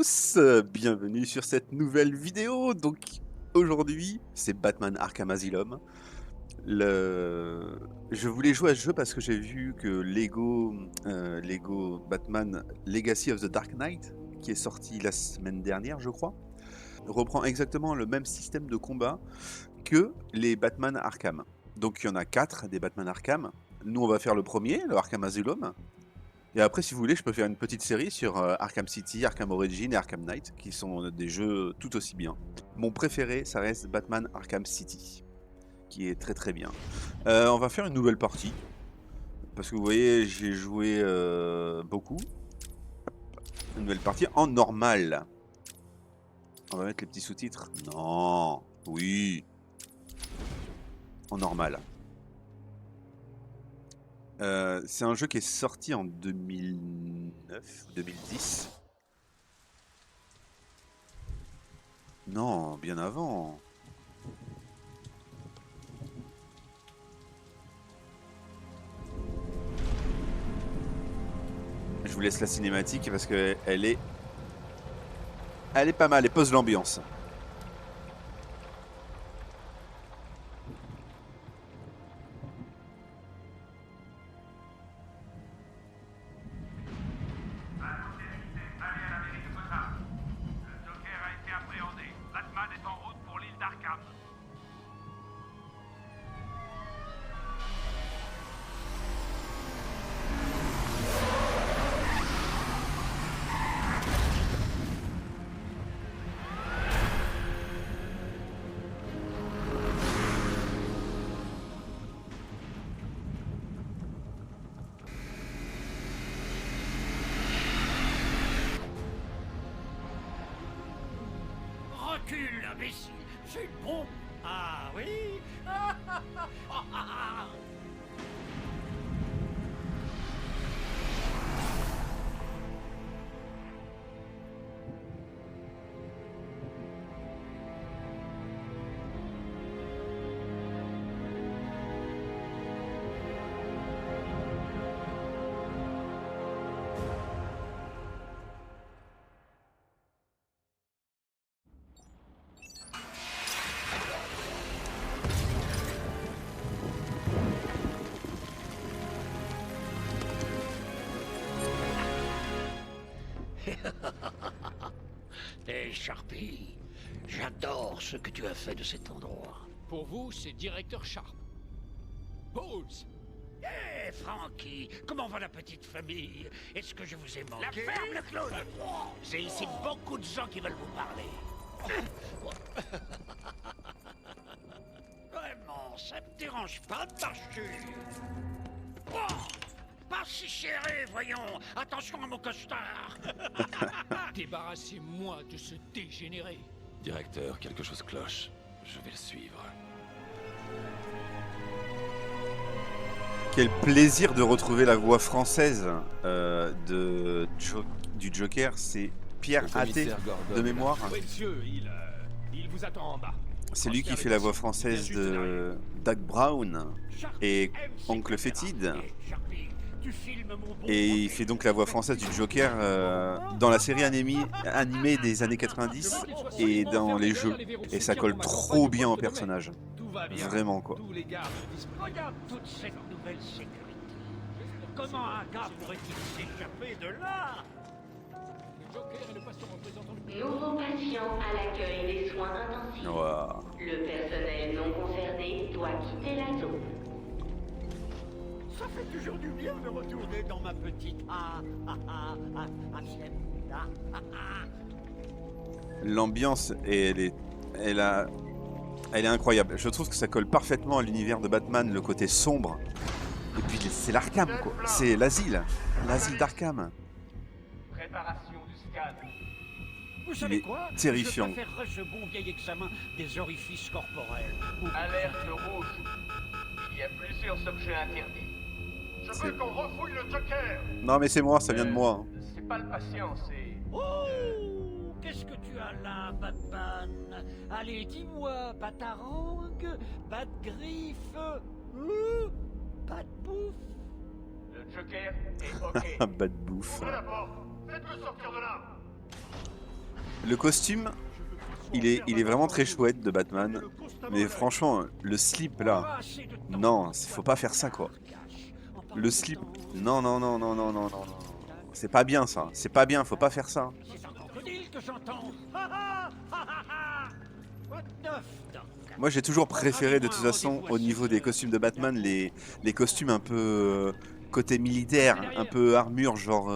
tous, bienvenue sur cette nouvelle vidéo. Donc aujourd'hui, c'est Batman Arkham Asylum. Je voulais jouer à ce jeu parce que j'ai vu que Lego Batman Legacy of the Dark Knight, qui est sorti la semaine dernière, je crois, reprend exactement le même système de combat que les Batman Arkham. Donc il y en a 4 des Batman Arkham. Nous, on va faire le premier, le Arkham Asylum. Et après, si vous voulez, je peux faire une petite série sur Arkham City, Arkham Origin et Arkham Knight, qui sont des jeux tout aussi bien. Mon préféré, ça reste Batman Arkham City, qui est très très bien. On va faire une nouvelle partie, parce que vous voyez, j'ai joué beaucoup. Une nouvelle partie en normal. On va mettre les petits sous-titres. Non, oui, en normal. C'est un jeu qui est sorti en 2009, 2010. Non, bien avant. Je vous laisse la cinématique parce que elle est pas mal, elle pose l'ambiance. Recule, imbécile. C'est bon. Ah oui. Hé, Sharpie, j'adore ce que tu as fait de cet endroit. Pour vous, c'est directeur Sharp. Bowles! Hé, Frankie, comment va la petite famille? Est-ce que je vous ai manqué? La ferme, le clown! J'ai ici beaucoup de gens qui veulent vous parler. Vraiment, ça me dérange pas de marcher. Pas si serré, voyons. Attention à mon costard. Débarrassez-moi de ce dégénéré. Directeur, quelque chose cloche. Je vais le suivre. Quel plaisir de retrouver la voix française du Joker, c'est Pierre Le Athé commissaire Gordon. de mémoire. Oui, monsieur, il vous attend en bas. C'est lui qui fait la voix française de Doc Brown et Oncle Fétide. Et il fait donc la voix française du Joker dans la série animée des années 90 et dans les jeux. Et ça colle trop bien au personnage. Tout va bien. Vraiment quoi. Tous les gardes Regarde toute cette nouvelle sécurité. Comment un gars pourrait-il s'échapper de là? Le Joker est le patient représentant du... Nouveau patient à l'accueil des soins intensifs. Wow. Le personnel non concerné doit quitter la zone. Ça fait toujours du bien de retourner dans ma petite hacienda. L'ambiance, elle est incroyable. Je trouve que ça colle parfaitement à l'univers de Batman, le côté sombre. Et puis c'est l'Arkham, quoi. C'est l'asile d'Arkham. Préparation du scan. Vous Il savez est quoi? terrifiant. Je préférerais ce bon vieil examen des orifices corporels. Alerte rouge. Il y a plusieurs objets interdits. Je C'est- veux qu'on refouille le Joker. Non mais c'est moi, ça vient de moi. C'est pas le patient, c'est... Oh, qu'est-ce que tu as là, Batman? Allez, dis-moi, Batarangue, Batgriffe, Batbouffe. Le Joker est OK. Un bas de bouffe. Ouvrez la porte. Faites-le sortir de là. Le costume, il est vraiment très chouette de Batman. Mais franchement, le slip là, non, faut pas faire ça quoi. Le slip, non, non, non, non, non, non, non, non. C'est pas bien ça, c'est pas bien, faut pas faire ça. C'est un crocodile que j'entends. What the fuck? Moi j'ai toujours préféré de toute façon au niveau des costumes de Batman les costumes un peu côté militaire, un peu armure genre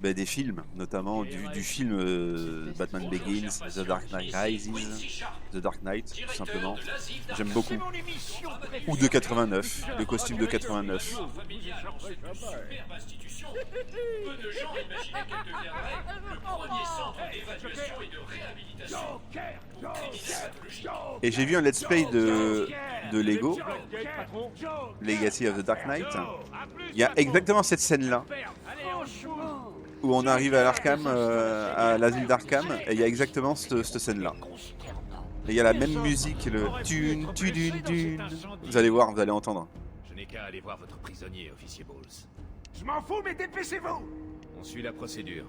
des films, notamment du film Batman Begins, The Dark Knight Rises, The Dark Knight tout simplement. J'aime beaucoup. C'est mon émission préférée. Ou de 89, le costume de 89. Superbe institution. Peu de gens imaginaient qu'elle deviendrait le premier centre d'évaluation et de réhabilitation. Et j'ai vu un let's play de Lego, Legacy of the Dark Knight. Il y a exactement cette scène-là, où on arrive à l'Arkham, à l'asile d'Arkham, et il y a exactement cette scène-là. Et il y a la même musique, le tune, tune, tune. Vous allez voir, vous allez entendre. Je n'ai qu'à aller voir votre prisonnier, officier Bowles. Je m'en fous, mais dépêchez-vous. On suit la procédure.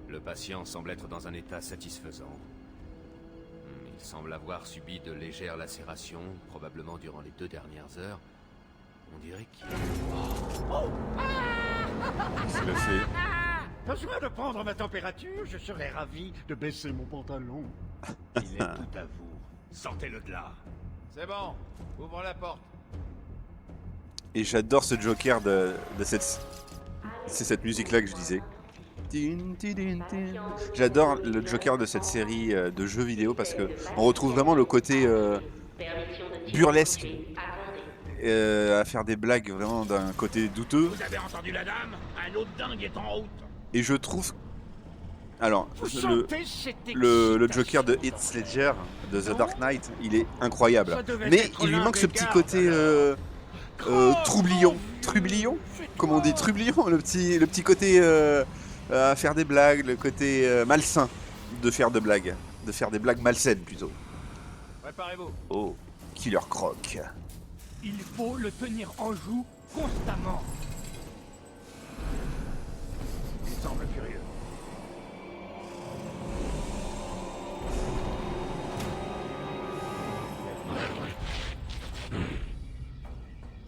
Le patient semble être dans un état satisfaisant. Il semble avoir subi de légères lacérations, probablement durant les 2 dernières heures. On dirait qu'il... C'est le fait. Besoin de prendre ma température, je serais ravi de baisser mon pantalon. Il est tout à vous. Sortez-le de là. C'est bon. Ouvre la porte. Et j'adore ce Joker de cette... C'est cette musique-là que je disais. J'adore le Joker de cette série de jeux vidéo parce que on retrouve vraiment le côté burlesque à faire des blagues vraiment d'un côté douteux. Vous avez entendu la dame? Un autre dingue est en route. Et je trouve... Alors, Vous sentez cette le excitation? Joker de Heath Ledger de The Dark Knight, il est incroyable. Ça devait Mais être il lui l'un manque des ce petit gardes, côté alors. troublion. Trublion? Comment on dit? Trublion? Le petit côté à faire des blagues, le côté malsain de faire des blagues malsaines plutôt. Préparez-vous. Oh, Killer Croc. Il faut le tenir en joue constamment. Il semble furieux.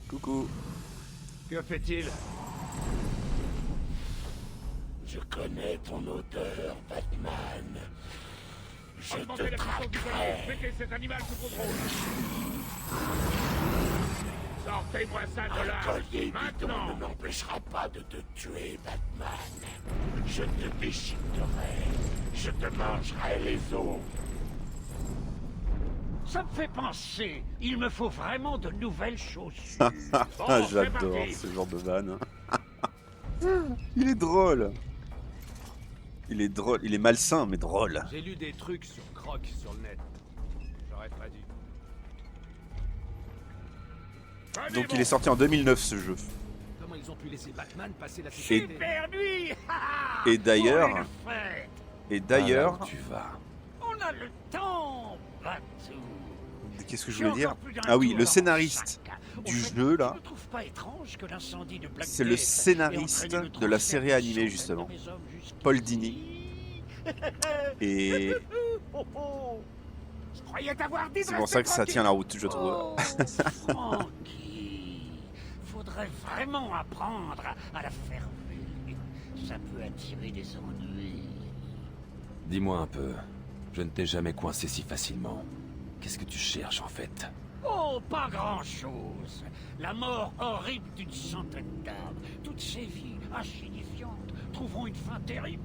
Coucou. Que fait-il? Je connais ton odeur, Batman. Je te traquerai. Mettez cet animal sous contrôle. Sortez-moi ça de là. Collier bidon Maintenant. ne m'empêchera pas de te tuer, Batman. Je te déchiqueterai. Je te mangerai les os. Ça me fait penser. Il me faut vraiment de nouvelles chaussures. Bon, c'est J'adore parti. ce genre de vanne. Il est drôle. Il est drôle. Il est malsain, mais drôle. J'ai lu des trucs sur Croc sur le net. J'aurais pas dû. Donc il est sorti en 2009 ce jeu. Comment ils ont pu laisser Batman passer la Et, sécurité? Super nuit. et d'ailleurs, Oh, une fête. et d'ailleurs, Tu vas. On a le temps, Batou. qu'est-ce que je J'ai voulais dire? encore plus d'un Ah oui, tour le dans mon scénariste sac. Au du fait, jeu là, tu ne trouves pas étrange que l'incendie de Black c'est le Death scénariste ait entraîné le de la transfert série de animée centaines justement, de mes hommes jusqu'ici? Paul Dini. Et Oh, oh. Je croyais t'avoir dit de c'est pour ça que ça rester tient la route, je trouve. Oh, Frankie, faudrait vraiment apprendre à la faire vue. Ça peut attirer des ennuis. Dis-moi un peu. Je ne t'ai jamais coincé si facilement. Qu'est-ce que tu cherches en fait? Oh, pas grand-chose. La mort horrible d'une centaine d'âmes. Toutes ces vies insignifiantes trouveront une fin terrible.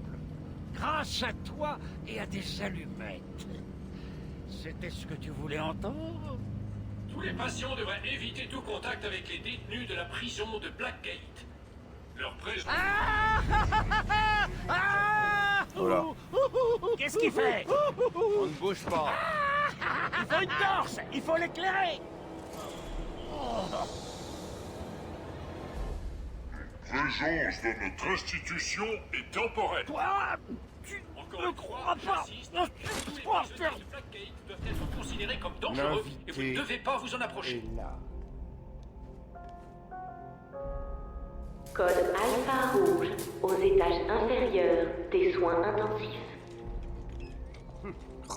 Grâce à toi et à des allumettes. C'était ce que tu voulais entendre? Tous les patients devraient éviter tout contact avec les détenus de la prison de Blackgate. Leur présence... Voilà. Qu'est-ce qu'il fait? On ne bouge pas. Il faut une torche. Il faut l'éclairer. Présence de notre institution est temporaire. Toi, tu Encore ne une fois, crois pas. j'insiste, Non, tous tu les crois prisonniers faire. de Blackgate doivent être considérés comme dangereux et vous ne devez pas vous en approcher. Code Alpha Rouge aux étages inférieurs des soins intensifs.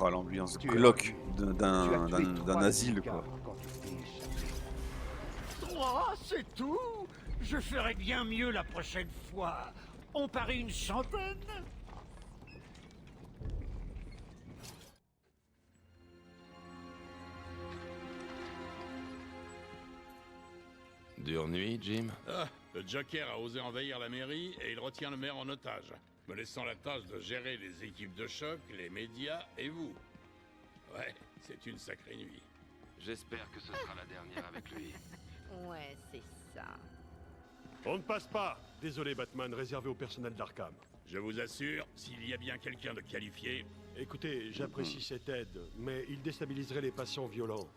Oh, l'ambiance Tu es glauque revenu. d'un Tu as tué d'un- 3 d'un de asile, ces quoi. gars quand tu t'es échappé. 3, c'est tout. Je ferai bien mieux la prochaine fois. On parie une centaine. Dure nuit, Jim? Ah, le Joker a osé envahir la mairie et il retient le maire en otage, me laissant la tâche de gérer les équipes de choc, les médias et vous. Ouais, c'est une sacrée nuit. J'espère que ce sera la dernière avec lui. Ouais, c'est ça. On ne passe pas. Désolé, Batman, réservé au personnel d'Arkham. Je vous assure, s'il y a bien quelqu'un de qualifié... Écoutez, j'apprécie cette aide, mais il déstabiliserait les patients violents.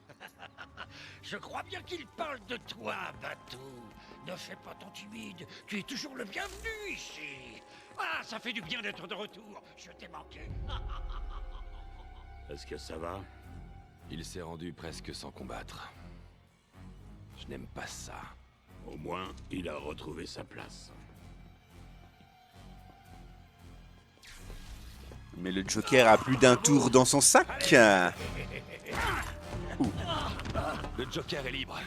Je crois bien qu'il parle de toi, Batou. Ne fais pas ton timide. Tu es toujours le bienvenu ici. Ah, ça fait du bien d'être de retour. Je t'ai manqué. Est-ce que ça va? Il s'est rendu presque sans combattre. Je n'aime pas ça. Au moins, il a retrouvé sa place. Mais le Joker a plus d'un tour dans son sac. Le Joker est libre.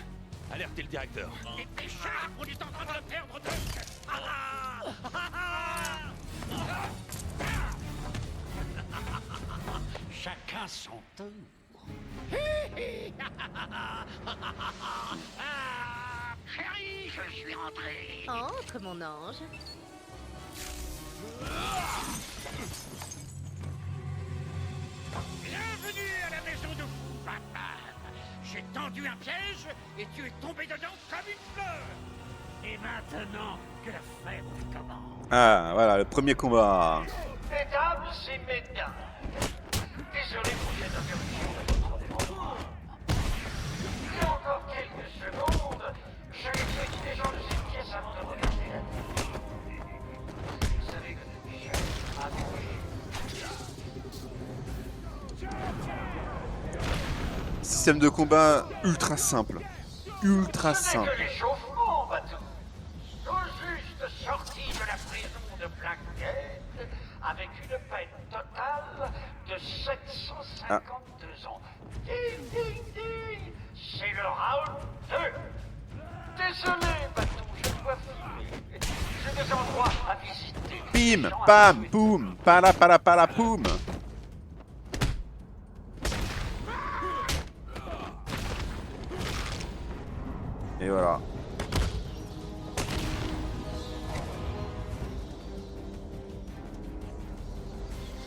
Alertez le directeur. Et Sharp, on est en train de le perdre de... Chacun son tour. Chérie, je suis rentré. Entre, mon ange. Bienvenue à la maison de fou, Batman. J'ai tendu un piège et tu es tombé dedans comme une fleur. Et maintenant que la fête commence. Ah, voilà, le premier combat. Mesdames et mesdames, désolé pour cette interruption de votre programme. Il y a encore quelques secondes, je l'ai fait des gens de cette pièce avant de regarder la télé. Vous savez que depuis j'ai accroché. Système de combat ultra simple. Ultra Ce n'est simple. que l'échauffement, Batou. Tout juste sorti de la prison de Blackgate avec une peine totale de 752 ans. Ding, ding, ding. C'est le round 2. Désolé, Batou, je dois filer. J'ai des endroits à visiter. Bim, Des gens à pam, tuer. boum, para, poum. Et voilà.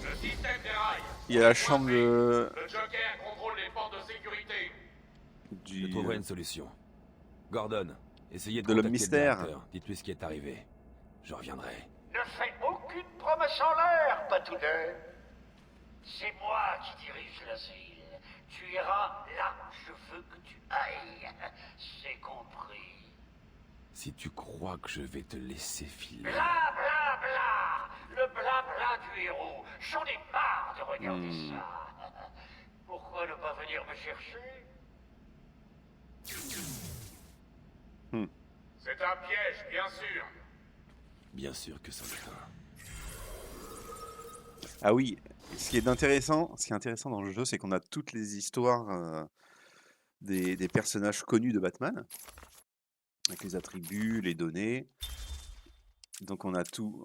Le système déraille. Il y a la chambre de... Le Joker contrôle les portes de sécurité. Je trouverai une solution. Gordon, essayez de De l'homme contacter mystère. le directeur. Dites-lui ce qui est arrivé. Je reviendrai. Ne fais aucune promesse en l'air, Patounet. C'est moi qui dirige l'asile. Tu iras là où je veux que tu ailles. C'est compris. Si tu crois que je vais te laisser filer... Bla bla bla. Le blabla du héros. J'en ai marre de regarder ça. Pourquoi ne pas venir me chercher? C'est un piège, bien sûr. Bien sûr que ça en est un. Ah oui, ce qui est intéressant dans le jeu, c'est qu'on a toutes les histoires des personnages connus de Batman, avec les attributs, les données. Donc on a tout,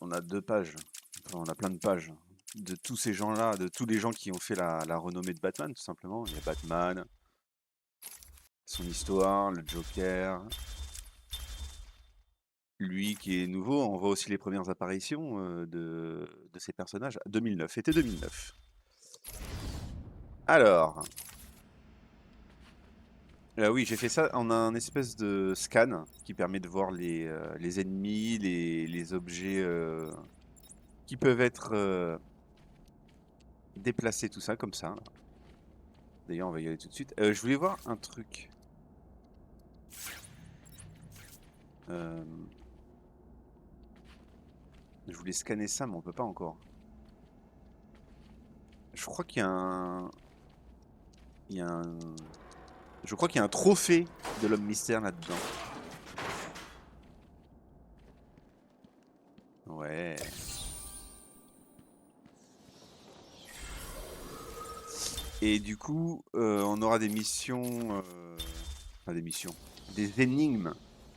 on a 2 pages, enfin, on a plein de pages de tous ces gens-là, de tous les gens qui ont fait la renommée de Batman, tout simplement. Il y a Batman, son histoire, le Joker, lui qui est nouveau. On voit aussi les premières apparitions de ces personnages. 2009, été 2009. Alors, oui, j'ai fait ça en un espèce de scan qui permet de voir les ennemis, les objets qui peuvent être déplacés, tout ça, comme ça. D'ailleurs, on va y aller tout de suite. Je voulais voir un truc. Je voulais scanner ça, mais on peut pas encore. Je crois qu'il y a un... Je crois qu'il y a un trophée de l'homme mystère là-dedans. Ouais. Et du coup, on aura des missions... Enfin, des missions. Des énigmes,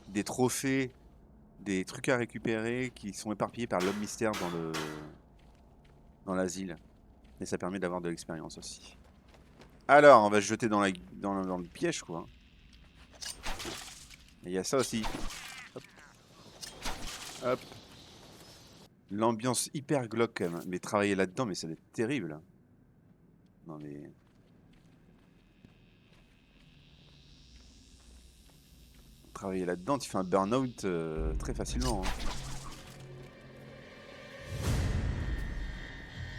des trophées, des trucs à récupérer qui sont éparpillés par l'homme mystère dans l'asile. Et ça permet d'avoir de l'expérience aussi. Alors, on va se jeter dans le piège, quoi. Et il y a ça aussi. Hop. Hop. L'ambiance hyper glauque, quand même. Mais travailler là-dedans, mais ça va être terrible. Non, mais... Travailler là-dedans, tu fais un burn-out très facilement. Hein.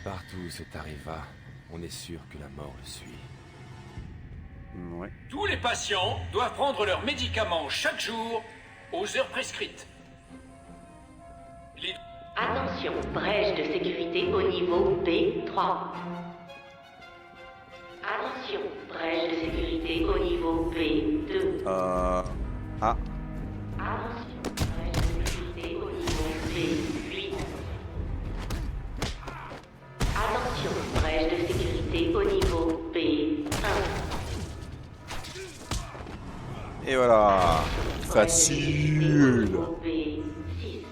Partout où cet arriva, on est sûr que la mort le suit. Ouais. Tous les patients doivent prendre leurs médicaments chaque jour aux heures prescrites. Attention, brèche de sécurité au niveau B3. Attention, brèche de sécurité au niveau B2. Ah. Attention, brèche de sécurité au niveau B8. Attention, brèche de sécurité au niveau B1. Et voilà. Facile. B6.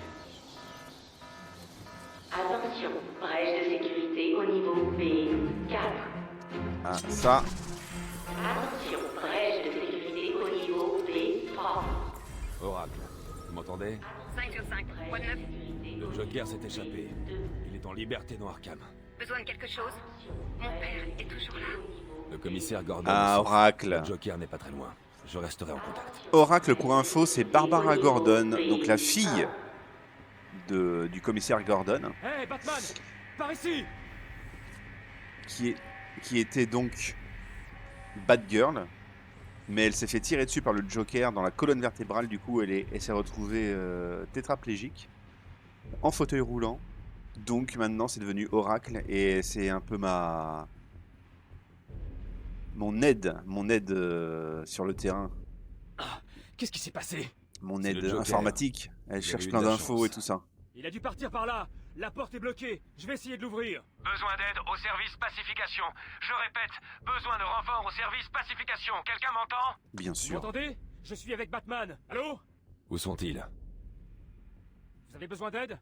Attention, brèche de sécurité au niveau B4. Ah, ça. Attention, brèche de sécurité au niveau B3. Oracle, vous m'entendez? 5 sur 5, quoi de neuf? Le Joker s'est échappé. Il est en liberté dans Arkham. Besoin de quelque chose? Mon père est toujours là. Le commissaire Gordon... Ah, Oracle. Le Joker n'est pas très loin. Je resterai en contact. Oracle, pour info, c'est Barbara Gordon, donc la fille du commissaire Gordon. Hey, Batman! Par ici! Qui était donc Batgirl, mais elle s'est fait tirer dessus par le Joker dans la colonne vertébrale. Du coup, elle s'est retrouvée tétraplégique, en fauteuil roulant. Donc maintenant, c'est devenu Oracle et c'est un peu mon aide sur le terrain. Ah, qu'est-ce qui s'est passé? Mon aide informatique. Elle cherche plein d'infos et tout ça. Il a dû partir par là. La porte est bloquée. Je vais essayer de l'ouvrir. Besoin d'aide au service pacification. Je répète, besoin de renfort au service pacification. Quelqu'un m'entend? Bien Vous sûr. m'entendez? Je suis avec Batman. Allô? Où sont-ils? Vous avez besoin d'aide?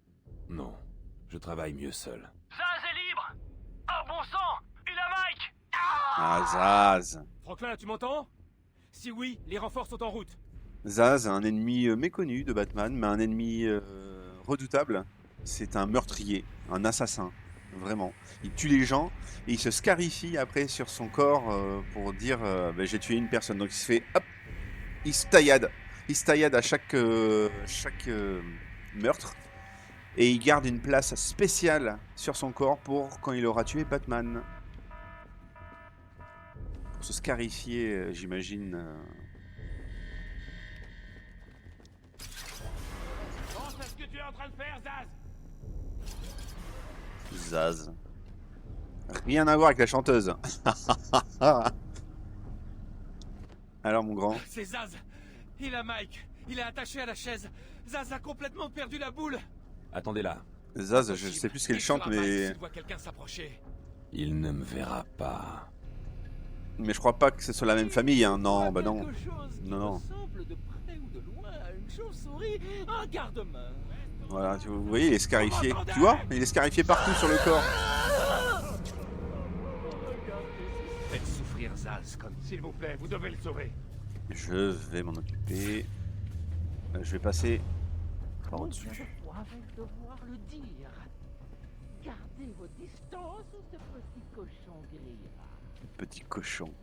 Non, je travaille mieux seul. Zaz est libre! Oh bon sang! Il a Mike! Ah, Zaz. Franklin, tu m'entends? Si oui, les renforts sont en route. Zaz, un ennemi méconnu de Batman, mais un ennemi redoutable. C'est un meurtrier, un assassin, vraiment. Il tue les gens et il se scarifie après sur son corps pour dire bah, j'ai tué une personne. Donc il se fait hop, il se taillade à chaque meurtre et il garde une place spéciale sur son corps pour quand il aura tué Batman. Pour se scarifier, j'imagine. C'est ce que tu es en train de faire, Zaz? Zaz. Rien à voir avec la chanteuse. Alors mon grand. C'est Zaz. Il a Mike. Il est attaché à la chaise. Zaz a complètement perdu la boule. Attendez là. Zaz, je sais plus ce qu'elle chante, mais... Il voit quelqu'un s'approcher. Il ne me verra pas. Mais je crois pas que ce soit la même famille, hein. Non, bah non. Non. Ressemble de près ou de loin à une chauve-souris, un garde-main. Voilà, vous voyez, il est scarifié. Tu vois? Il est scarifié partout sur le corps. Faites souffrir Zaz comme... S'il vous plaît, vous devez le sauver. Je vais m'en occuper. Je vais passer par au-dessus. Combien de fois vais-je devoir le dire? Gardez vos distances ou ce petit cochon grillera. Petit cochon.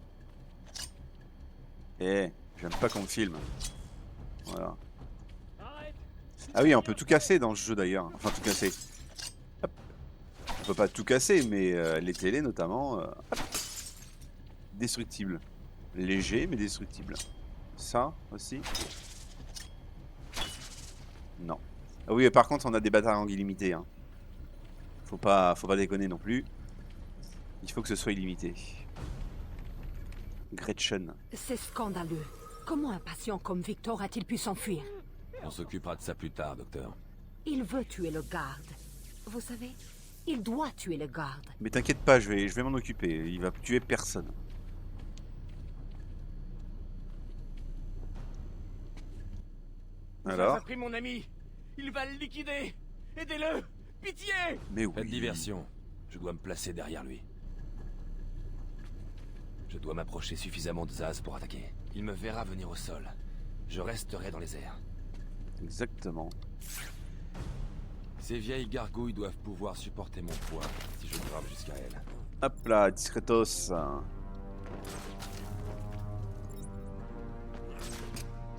Eh, j'aime pas qu'on me filme. Voilà. Ah oui, on peut tout casser dans ce jeu d'ailleurs. Enfin, tout casser. Hop. On peut pas tout casser, mais les télés notamment. Hop. Destructible. Léger, mais destructible. Ça aussi. Non. Ah oui, par contre, on a des batailles illimitées. Hein. Faut pas déconner non plus. Il faut que ce soit illimité. Gretchen. C'est scandaleux. Comment un patient comme Victor a-t-il pu s'enfuir? On s'occupera de ça plus tard, docteur. Il veut tuer le garde. Vous savez, Il doit tuer le garde. Mais t'inquiète pas, je vais m'en occuper. Il va tuer personne. Alors? Zaz a pris mon ami. Il va le liquider. Aidez-le. Pitié. Mais oui. Pas de diversion. Je dois me placer derrière lui. Je dois m'approcher suffisamment de Zaz pour attaquer. Il me verra venir au sol. Je resterai dans les airs. Exactement. Ces vieilles gargouilles doivent pouvoir supporter mon poids si je grimpe jusqu'à elles. Hop là, discretos.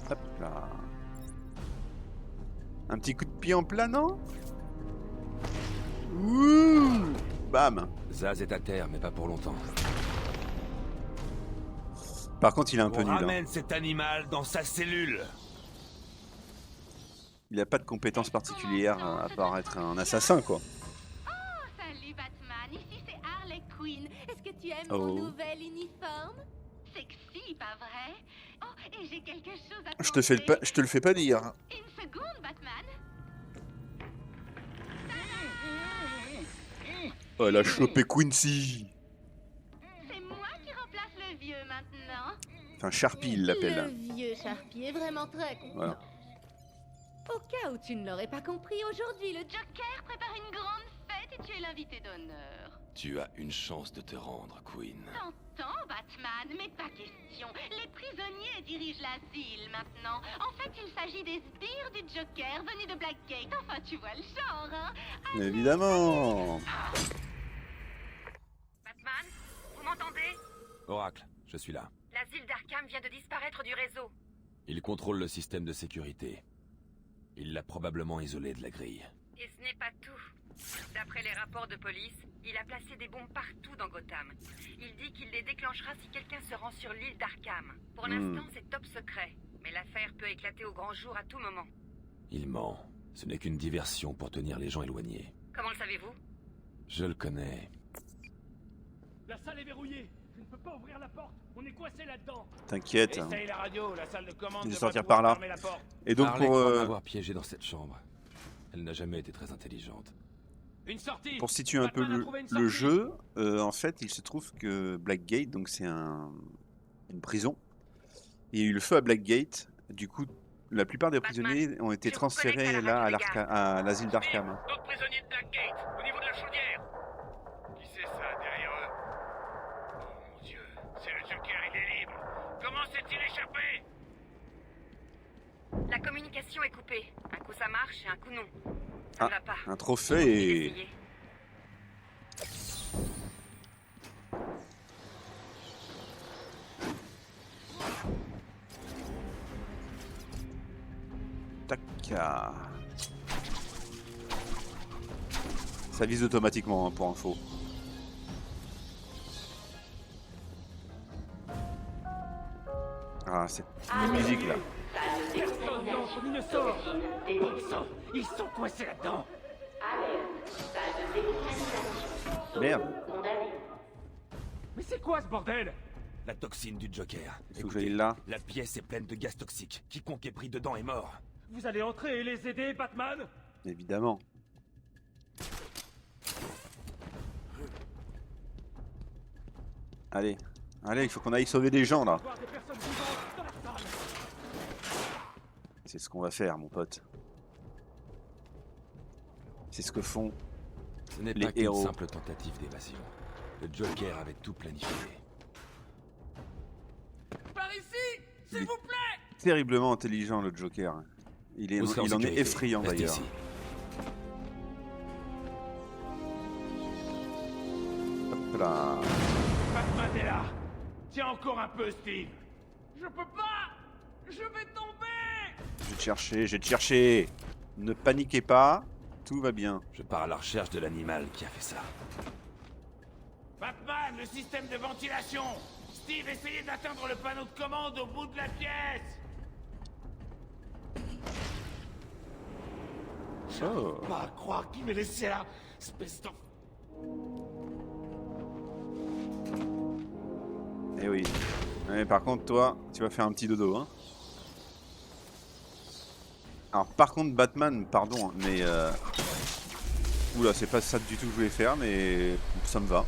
Hop là. Un petit coup de pied en plein, non? Ouh! Bam! Zaz est à terre, mais pas pour longtemps. Par contre, il est un peu nul. Ramène cet animal dans sa cellule. Il a pas de compétences particulières à part être un assassin, quoi. Oh, salut Batman, ici c'est Harley Quinn. Est-ce que tu aimes Oh. mon nouvel uniforme? Sexy, pas vrai? Oh, et j'ai quelque chose à te Je te le fais pas dire. Une seconde, Batman. Oh, elle a chopé Quincy. C'est moi qui remplace le vieux maintenant. Enfin, Sharpie, il l'appelle. Le vieux Sharpie est vraiment très content. Voilà. Au cas où tu ne l'aurais pas compris, aujourd'hui le Joker prépare une grande fête et tu es l'invité d'honneur. Tu as une chance de te rendre, Queen. T'entends, Batman, mais pas question. Les prisonniers dirigent l'asile maintenant. En fait, il s'agit des sbires du Joker venus de Blackgate. Enfin, tu vois le genre, hein? Évidemment. Batman, vous m'entendez? Oracle, je suis là. L'asile d'Arkham vient de disparaître du réseau. Il contrôle le système de sécurité. Il l'a probablement isolé de la grille. Et ce n'est pas tout. D'après les rapports de police, il a placé des bombes partout dans Gotham. Il dit qu'il les déclenchera si quelqu'un se rend sur l'île d'Arkham. Pour l'instant, c'est top secret. Mais l'affaire peut éclater au grand jour à tout moment. Il ment. Ce n'est qu'une diversion pour tenir les gens éloignés. Comment le savez-vous? Je le connais. La salle est verrouillée. Je ne peux pas ouvrir la porte. On est coincé là-dedans. T'inquiète. Essaye la radio. La salle de commande Il est devrait sortir pouvoir par là. fermer la porte. Et donc Harley pour croit m'avoir piégé dans cette chambre. Elle n'a jamais été très intelligente. Une sortie. pour situer un peu Batman a trouvé une le sortie. jeu, en fait, il se trouve que Blackgate, donc c'est une prison. Il y a eu le feu à Blackgate. Du coup, la plupart des prisonniers ont été transférés là à l'asile d'Arkham. D'autres prisonniers de Blackgate, au niveau de la chaudière. Qui c'est ça, derrière eux? Oh mon Dieu, c'est le Joker, il est libre. Comment s'est-il échappé? La communication est coupée. Un coup ça marche et un coup non. Ça ne va pas. Un trophée. Essayez. Tac. Ça vise automatiquement, hein, pour info. Ah, cette musique là. Personne n'entre ni ne sort. Ils sont coincés là-dedans. Merde. Mais c'est quoi ce bordel? La toxine du Joker. Il faut que j'aille là. La pièce est pleine de gaz toxiques. Quiconque est pris dedans est mort. Vous allez entrer et les aider, Batman? Évidemment. Allez. Allez, il faut qu'on aille sauver des gens là. Voir des personnes vivantes dans la salle. C'est ce qu'on va faire, mon pote. C'est ce que font Ce n'est les pas qu'une héros. simple tentative d'évasion. Le Joker avait tout planifié. Par ici, s'il vous plaît. Terriblement intelligent, le Joker. Il Vous serez en est sécurité. effrayant Restez d'ailleurs. ici. Hop là. Batman est là. Tiens encore un peu, Steve. Je peux pas. Je vais tomber. Je vais te chercher, je vais te chercher. Ne paniquez pas, tout va bien. Je pars à la recherche de l'animal qui a fait ça. Batman, le système de ventilation. Steve, essayez d'atteindre le panneau de commande au bout de la pièce. Oh. Pas à croire qu'il m'ait laissé là. Espèce d'enfant. Eh oui. Ouais, par contre, toi, tu vas faire un petit dodo, hein. Alors, par contre, Batman, pardon, mais Oula, c'est pas ça du tout que je voulais faire, mais ça me va.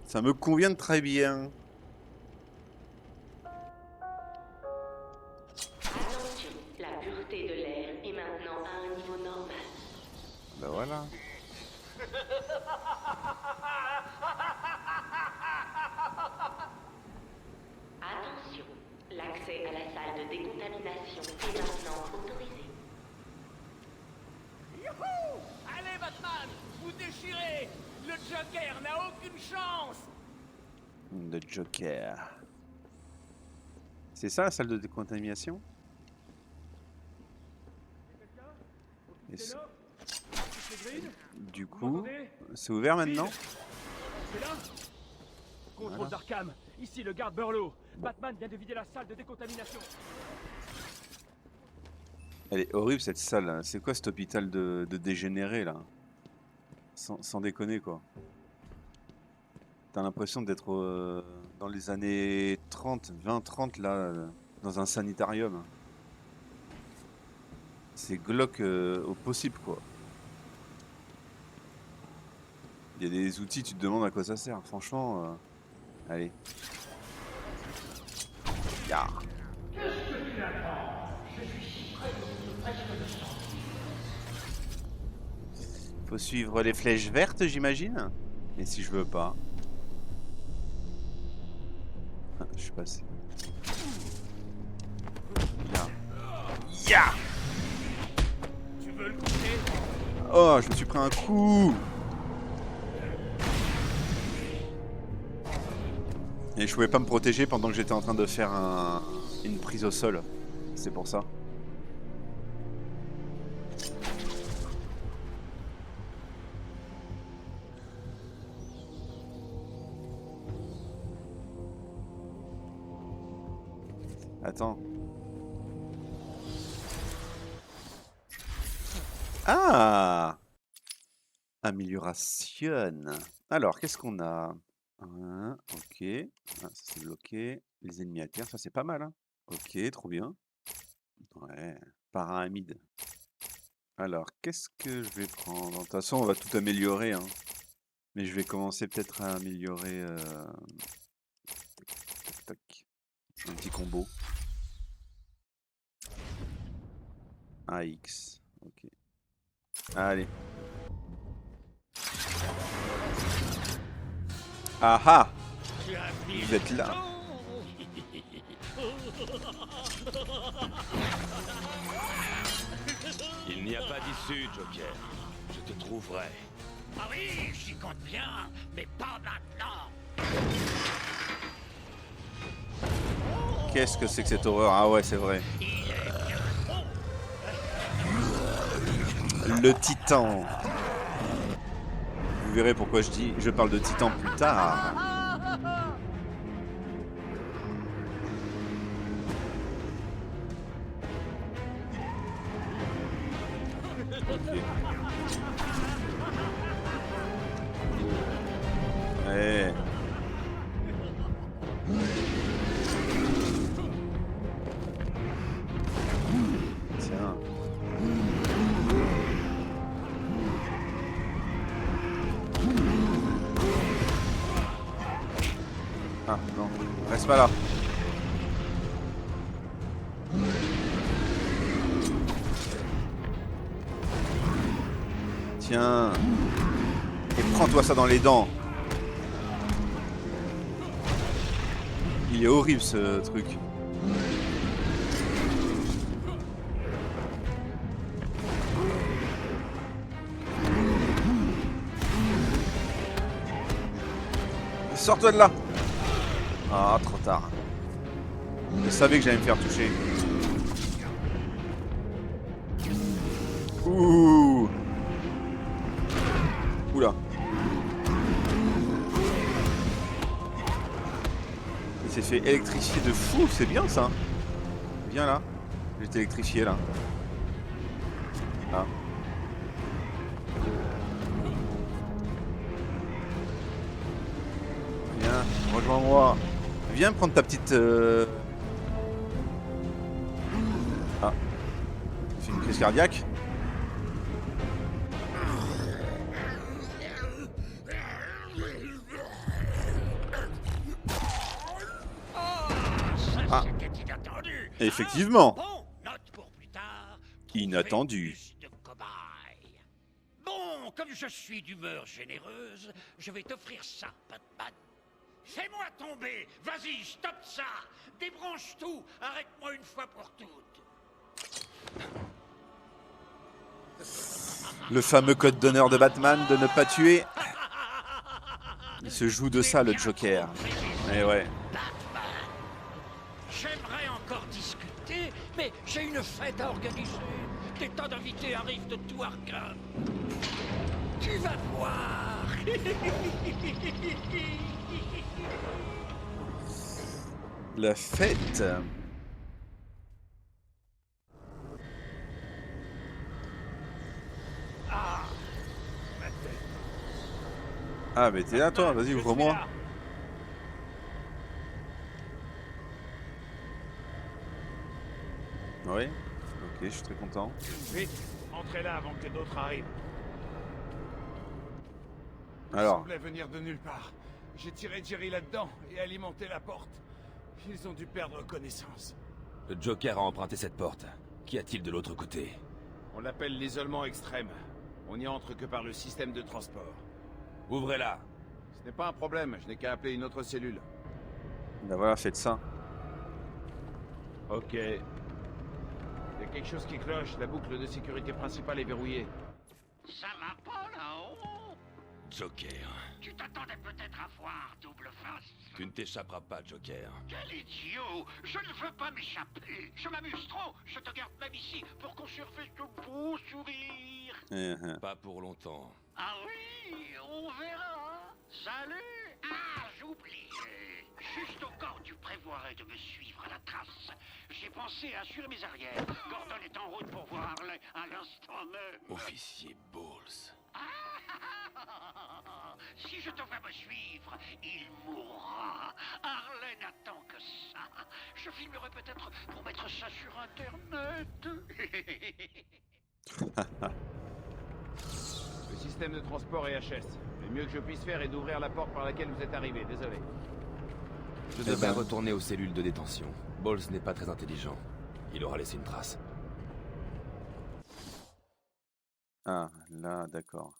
Ça me convient très bien. Attention, la pureté de l'air est maintenant à un niveau normal. Bah voilà. Attention, l'accès à la salle de décontamination est maintenant autorisé. Youhou! Allez, Batman! Vous déchirez! Le Joker n'a aucune chance! Le Joker. C'est ça la salle de décontamination? Et du coup, c'est ouvert maintenant? C'est là? Contrôle Voilà. d'Arkham. Ici le garde Burlow. Batman vient de vider la salle de décontamination. Elle est horrible cette salle, hein. C'est quoi cet hôpital de dégénérés là? Sans déconner quoi. T'as l'impression d'être dans les années 30, 20-30 là, dans un sanitarium. C'est glauque au possible quoi. Il y a des outils, tu te demandes à quoi ça sert. Franchement, allez. Ya. Faut suivre les flèches vertes, j'imagine. Et si je veux pas. Ah, je suis passé. Ya. Ya. Tu veux le couper? Oh, je me suis pris un coup. Et je pouvais pas me protéger pendant que j'étais en train de faire une prise au sol. C'est pour ça. Attends. Ah! Amélioration. Alors, qu'est-ce qu'on a? Ok. Ah, ça c'est bloqué. Les ennemis à terre, ça c'est pas mal. Hein. Ok, trop bien. Ouais. Paraamide. Alors, qu'est-ce que je vais prendre? De toute façon, on va tout améliorer. Hein. Mais je vais commencer peut-être à améliorer... Tac, tac. Un petit combo. AX. Ok. Allez. Ah ah! Vous êtes là. Il n'y a pas d'issue, Joker. Je te trouverai. Ah oui, j'y compte bien, mais pas maintenant. Qu'est-ce que c'est que cette horreur? Ah ouais, c'est vrai. Le titan. Vous verrez pourquoi je parle de titan plus tard. Okay. Ouais. Tiens. Ah non, reste pas là. Tiens. Et prends-toi ça dans les dents. Il est horrible ce truc. Sors-toi de là. Ah, trop tard. Je savais que j'allais me faire toucher. Ouh. Oula. Il s'est fait électrifier de fou, c'est bien ça. Viens là. Je vais t'électrifier là. Là. Viens, rejoins-moi. Viens prendre ta petite... Ah. Tu fais une crise cardiaque. Effectivement. Bon, note pour plus tard. Inattendu. Plus de cobayes. Bon, comme je suis d'humeur généreuse, je vais t'offrir ça, Batman. Fais-moi tomber. Vas-y, stoppe ça. Débranche tout. Arrête-moi une fois pour toutes. Le fameux code d'honneur de Batman de ne pas tuer. Il se joue de ça, le Joker. Eh ouais. J'aimerais encore discuter, mais j'ai une fête à organiser. Des tas d'invités arrivent de tout Arkham. Tu vas voir. La fête. Ah, mais t'es là, toi. Vas-y, ouvre-moi. Oui. Ok, je suis très content. Vite, entrez là avant que d'autres arrivent. Alors. Il semblait venir de nulle part. J'ai tiré Jerry là-dedans et alimenté la porte. Ils ont dû perdre connaissance. Le Joker a emprunté cette porte. Qu'y a-t-il de l'autre côté? On l'appelle l'isolement extrême. On n'y entre que par le système de transport. Ouvrez-la. Ce n'est pas un problème, je n'ai qu'à appeler une autre cellule. Ben voilà, faites ça. Ok. Il y a quelque chose qui cloche, la boucle de sécurité principale est verrouillée. Ça va pas là-haut. Joker. Tu t'attendais peut-être à voir double face. Tu ne t'échapperas pas, Joker. Quel idiot! Je ne veux pas m'échapper. Je m'amuse trop. Je te garde même ici pour conserver ce beau sourire. Pas pour longtemps. Ah oui, on verra. Salut! Ah, j'oubliais. Juste au cas où tu prévoirais de me suivre à la trace. J'ai pensé à assurer mes arrières. Gordon est en route pour voir Harley à l'instant même. Officier Bowles. Si je te vois me suivre, il mourra. Harley n'attend que ça. Je filmerai peut-être pour mettre ça sur Internet. Le système de transport est HS. Le mieux que je puisse faire est d'ouvrir la porte par laquelle vous êtes arrivé. Désolé. Je devrais retourner aux cellules de détention. Bowles n'est pas très intelligent. Il aura laissé une trace. Ah, là, d'accord.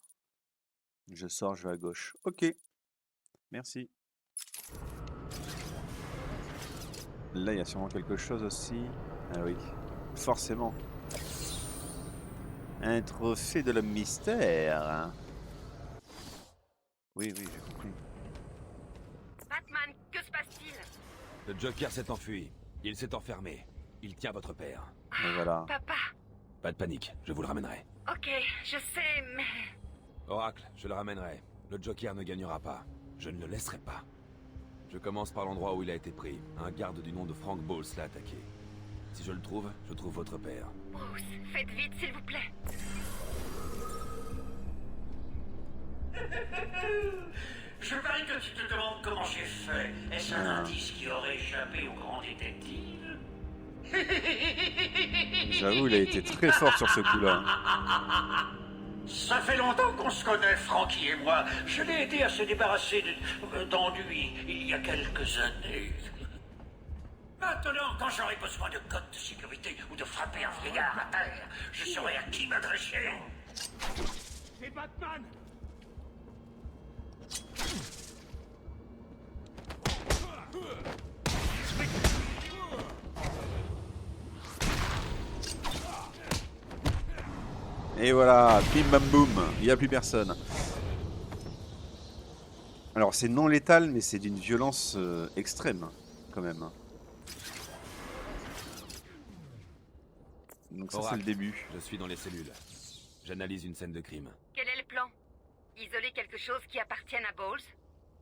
Je sors, je vais à gauche. Ok. Merci. Là, il y a sûrement quelque chose aussi. Ah oui, forcément. Un trophée de l'homme mystère. Oui, oui, j'ai compris. Batman, que se passe-t-il? Le Joker s'est enfui. Il s'est enfermé. Il tient votre père. Et voilà. Papa. Pas de panique, je vous le ramènerai. Ok, je sais, mais... Oracle, je le ramènerai. Le Joker ne gagnera pas. Je ne le laisserai pas. Je commence par l'endroit où il a été pris. Un garde du nom de Frank Bowles l'a attaqué. Si je le trouve, je trouve votre père. Bruce, faites vite, s'il vous plaît. Je parie que tu te demandes comment j'ai fait. Est-ce un indice qui aurait échappé au grand détective? J'avoue, il a été très fort sur ce coup-là. Ça fait longtemps qu'on se connaît, Frankie et moi. Je l'ai aidé à se débarrasser d'ennuis il y a quelques années. Maintenant, quand j'aurai besoin de code de sécurité ou de frapper un vieillard à terre, je saurai à qui m'adresser. C'est Batman! Et voilà, bim bam boum, il n'y a plus personne. Alors c'est non létal, mais c'est d'une violence extrême, quand même. Donc ça c'est le début. Je suis dans les cellules. J'analyse une scène de crime. Quel est le plan? Isoler quelque chose qui appartienne à Bowles?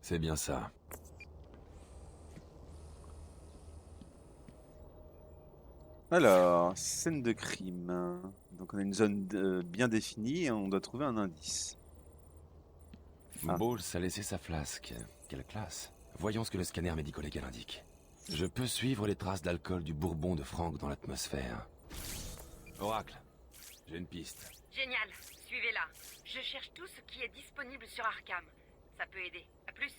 C'est bien ça. Alors, scène de crime. Donc on a une zone bien définie et on doit trouver un indice. Bowles a laissé sa flasque. Quelle classe. Voyons ce que le scanner médico-légal indique. Je peux suivre les traces d'alcool du bourbon de Frank dans l'atmosphère. Oracle, j'ai une piste. Génial, suivez-la. Je cherche tout ce qui est disponible sur Arkham. Ça peut aider. À plus.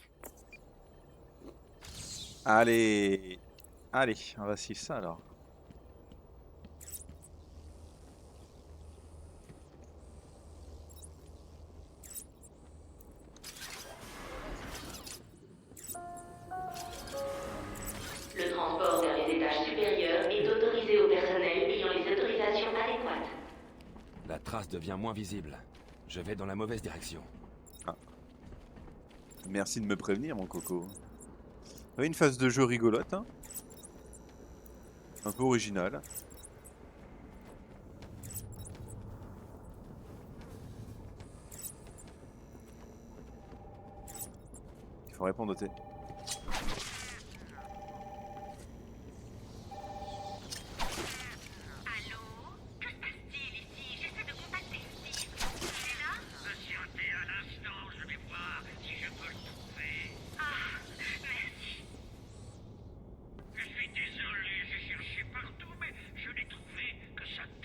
Allez, allez, on va suivre ça alors. devient moins visible. Je vais dans la mauvaise direction. Ah. Merci de me prévenir, mon coco. Oui, une phase de jeu rigolote, hein. Un peu originale. Il faut répondre au thé.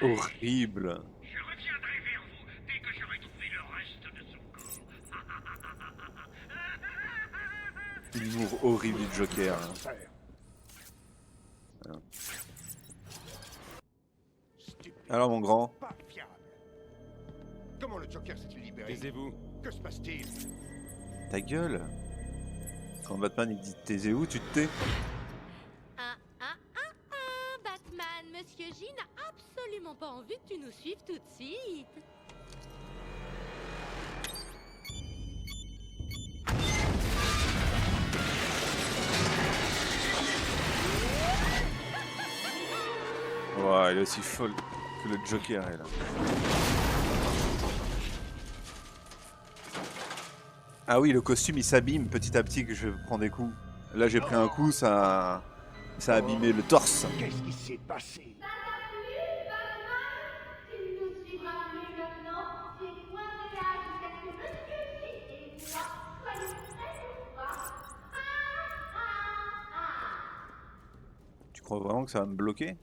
Horrible. Je reviendrai vers vous dès que j'aurai trouvé le reste de son corps. L'humour horrible du Joker. Hein. Voilà. Alors mon grand. Pas fiable. Comment le Joker s'est-il libéré? Taisez-vous. Que se passe-t-il? Ta gueule. Quand Batman il dit taisez-vous, tu te tais. Batman, Monsieur J n'a absolument pas envie que tu nous suives tout de suite. Ouais, elle est aussi folle que le Joker est là. Ah oui, le costume il s'abîme petit à petit que je prends des coups. Là j'ai pris un coup, ça a abîmé le torse. Qu'est-ce qui s'est passé? Tu crois vraiment que ça va me bloquer?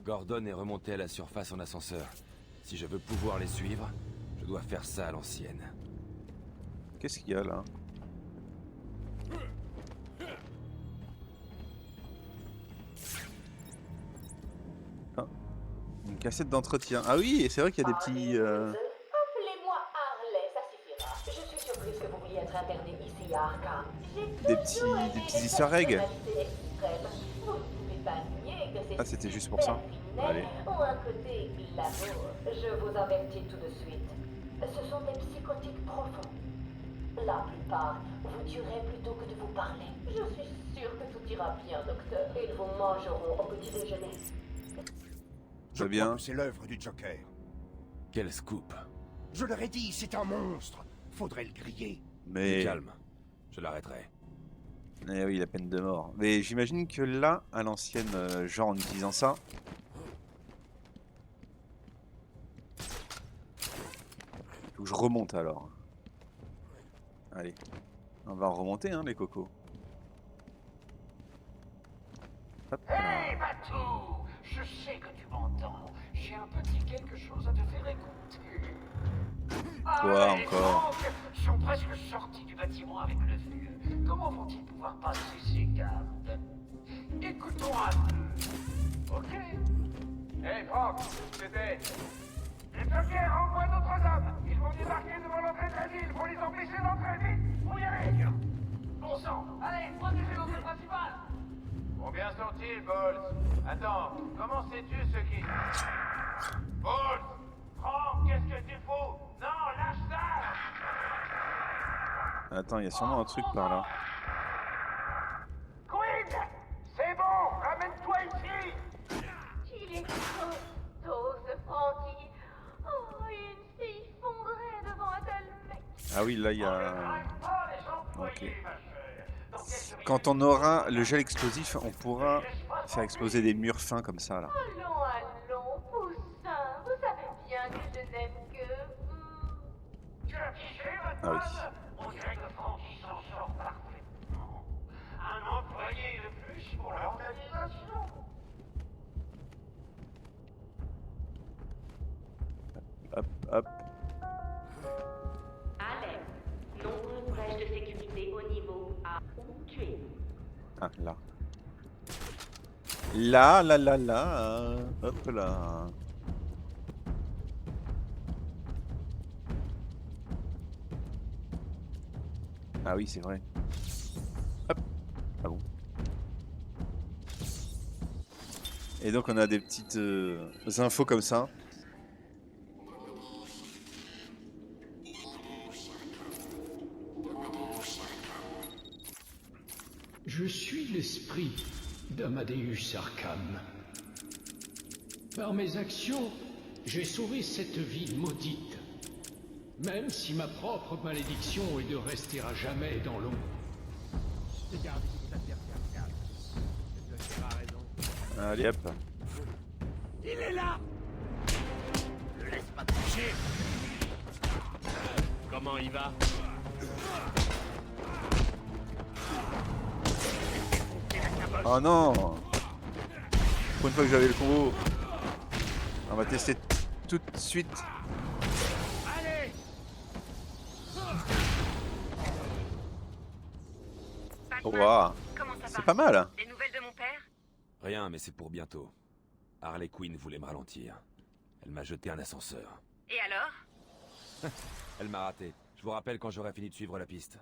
Gordon est remonté à la surface en ascenseur. Si je veux pouvoir les suivre, je dois faire ça à l'ancienne. Qu'est-ce qu'il y a là? Ah, une cassette d'entretien. Ah oui, c'est vrai qu'il y a des petits... Appelez-moi Harley, ça suffira. Je suis surprise que vous vouliez être interné ici à Arkham. Des petits easter eggs. Ah, c'était juste pour ça. Allez. Ou un côté glamour. Je vous avertis tout de suite. Ce sont des psychotiques profonds. La plupart vous tueraient plutôt que de vous parler. Je suis sûre que tout ira bien, docteur. Ils vous mangeront au petit déjeuner. Je crois bien. C'est l'œuvre du Joker. Quel scoop. Je leur ai dit, c'est un monstre. Faudrait le griller. Mais... Calme. Je l'arrêterai. Eh oui, la peine de mort. Mais j'imagine que là, à l'ancienne, genre en utilisant ça... Faut que je remonte alors. Allez. On va remonter, hein, les cocos. Hop. Hey, Batou! Je sais que tu m'entends. J'ai un petit quelque chose à te faire écouter. Quoi les encore? Franks sont presque sortis du bâtiment avec le vieux. Comment vont-ils pouvoir passer ces gardes? Écoutons un peu. Ok? Hey Franck, c'était... Les Joker envoient d'autres hommes. Ils vont débarquer devant l'entrée de la ville pour les empêcher d'entrer vite. Où y aller? Bon sang, allez, protégez l'entrée principale. Combien sont-ils, Bolt? Attends, comment sais-tu ce qui... Bolt! Franck, qu'est-ce que tu fous? Non, lâche ça! Attends, il y a sûrement un truc par là. Queen! C'est bon, ramène-toi ici! Il est costaud, ce Frankie. Oh, une fille fondrait devant un tel mec. Ah oui, là, il y a... Ok. Quand on aura le gel explosif, on pourra faire exploser des murs fins comme ça, là. Allons, allons, poussin. Vous savez bien que je n'aime que... Tu as piché, Ah oui. On dirait que Francky s'en sort parfaitement. Un employé de plus pour l'organisation. Hop, hop. Alerte. Nombreuses brèches de sécurité au niveau A ou tué. Ah, là. Là, là, là, là. Hop là. Ah oui, c'est vrai. Hop. Ah bon. Et donc on a des petites infos comme ça. Je suis l'esprit d'Amadeus Arkham. Par mes actions, j'ai sauvé cette ville maudite. Même si ma propre malédiction est de rester à jamais dans l'ombre. Allez hop. Il est là! Ne laisse pas toucher! Comment il va? Oh non! Pour une fois que j'avais le combo. On va tester tout de suite. Allez! Wow. C'est pas mal. Des nouvelles de mon père? Rien, mais c'est pour bientôt. Harley Quinn voulait me ralentir. Elle m'a jeté un ascenseur. Et alors? Elle m'a raté. Je vous rappelle quand j'aurai fini de suivre la piste.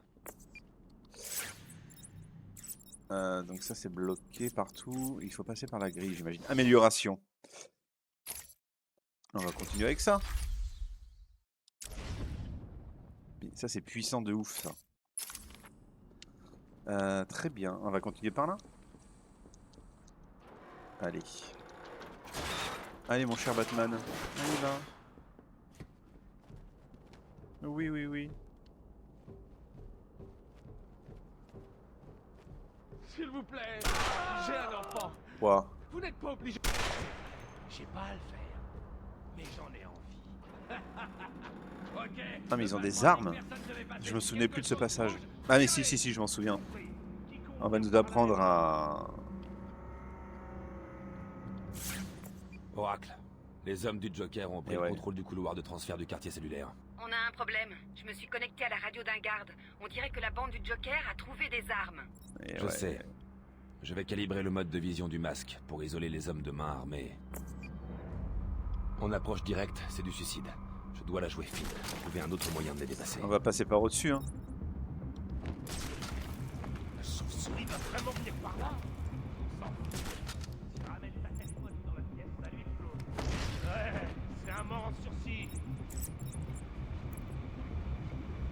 Donc ça c'est bloqué partout. Il faut passer par la grille, j'imagine. Amélioration. On va continuer avec ça. Ça c'est puissant de ouf ça. Très bien. On va continuer par là. Allez. Allez mon cher Batman. On y va. Oui, oui, oui. S'il vous plaît, j'ai un enfant. Quoi? Vous n'êtes pas obligé. J'ai pas à le faire, mais j'en ai envie. Ok. Ah mais ils ont des armes. Je me souvenais plus de ce passage. Ah mais si, je m'en souviens. On va nous apprendre à... Oracle, les hommes du Joker ont pris le contrôle du couloir de transfert du quartier cellulaire. On a un problème. Je me suis connecté à la radio d'un garde. On dirait que la bande du Joker a trouvé des armes. Je sais. Je vais calibrer le mode de vision du masque pour isoler les hommes de main armés. On approche direct, c'est du suicide. Je dois la jouer fine. Trouver un autre moyen de les dépasser. On va passer par au-dessus, hein. La chauve-souris va vraiment venir par là. Si ramène ta tête dans la pièce, ça lui explose. Ouais, c'est un mort en sursis.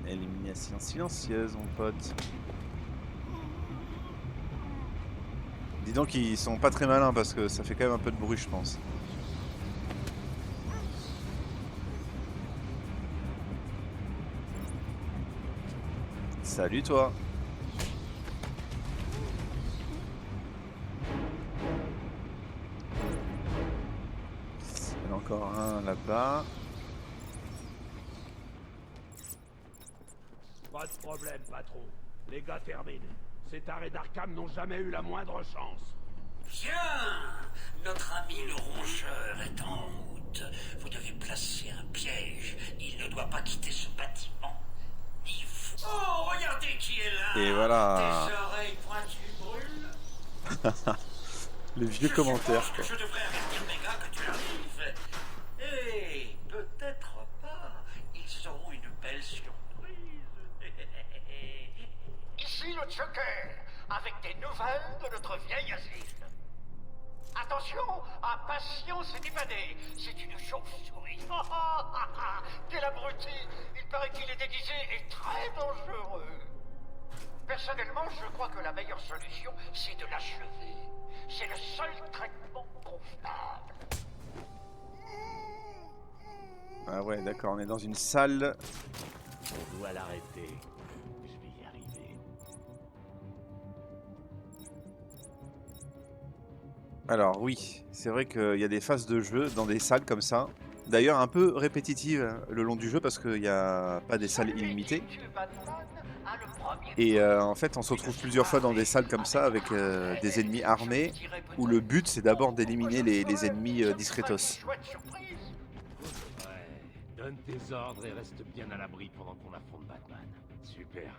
Élimination silencieuse, mon pote. Dis donc qu'ils sont pas très malins parce que ça fait quand même un peu de bruit, je pense. Salut toi. Il y en a encore un là-bas. Pas de problème, patron. Les gars terminent. Ces tarés d'Arkham n'ont jamais eu la moindre chance. Bien! Notre ami le rongeur est en route. Vous devez placer un piège. Il ne doit pas quitter ce bâtiment. Ni vous. Oh, regardez qui est là! Et voilà. Tes oreilles pointues brûlent. Les vieux commentaires, quoi. Je devrais avertir mes gars que tu arrives. Et peut-être pas. Ils auront une belle surprise. Ici le Joker, avec des nouvelles de notre vieil asile. Attention, un patient s'est évadé. C'est une chauve-souris. Quel abruti! Il paraît qu'il est déguisé et très dangereux. Personnellement, je crois que la meilleure solution, c'est de l'achever. C'est le seul traitement convenable. Ah ouais, d'accord, on est dans une salle. On doit l'arrêter. Je vais y arriver. Alors oui, c'est vrai qu'il y a des phases de jeu dans des salles comme ça. D'ailleurs un peu répétitives le long du jeu parce qu'il n'y a pas des salles illimitées. Et en fait on se retrouve plusieurs fois dans des salles comme ça avec des ennemis armés où le but c'est d'abord d'éliminer les ennemis discretos. Donne tes ordres et reste bien à l'abri pendant qu'on affronte Batman. Super.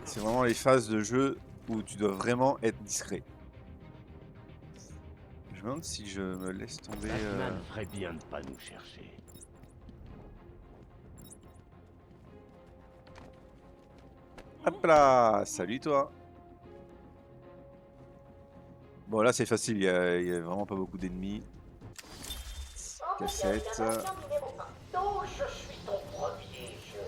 C'est vraiment les phases de jeu où tu dois vraiment être discret. Je me demande si je me laisse tomber... Batman ferait bien de pas nous chercher. Hop là! Salut toi! Bon là c'est facile, il y a vraiment pas beaucoup d'ennemis. Cassette. Donc je suis ton premier jeu.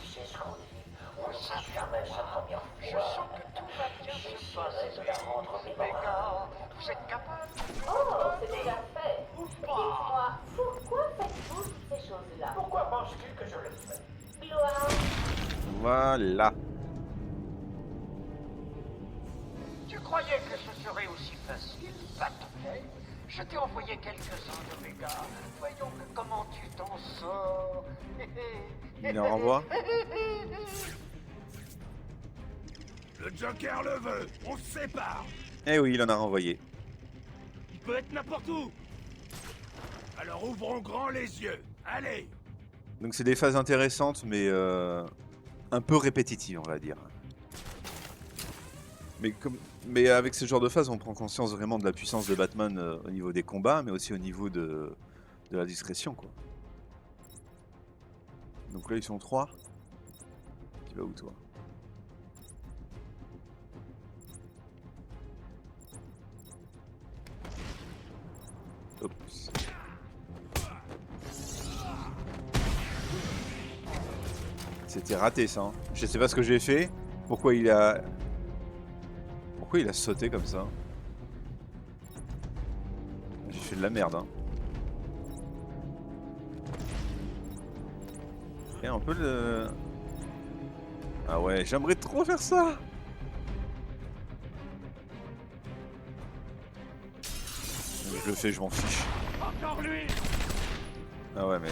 Tu sais ce qu'on dit. On s'affirme sa première fois. Je sens que tout va bien se passer de la rendre mémorable. Vous êtes capable? Oh, c'est déjà fait. Dites-moi, pourquoi faites-vous toutes ces choses-là? Pourquoi penses-tu que je le fais? Gloire. Voilà. Tu croyais que ce serait aussi facile, Batman? Je t'ai envoyé quelques-uns de mes gars. Voyons comment tu t'en sors. Il en renvoie. Le Joker le veut. On se sépare. Eh oui, il en a renvoyé. Il peut être n'importe où. Alors ouvrons grand les yeux. Allez. Donc c'est des phases intéressantes, mais un peu répétitives, on va dire. Mais avec ce genre de phase, on prend conscience vraiment de la puissance de Batman au niveau des combats, mais aussi au niveau de la discrétion, quoi. Donc là, ils sont 3. Tu vas où, toi? Oups. C'était raté, ça. Hein. Je sais pas ce que j'ai fait. Pourquoi il a sauté comme ça? J'ai fait de la merde. Hein. Et un peu le... Ah ouais, j'aimerais trop faire ça. Je le fais, je m'en fiche. Encore lui. Ah ouais, mais...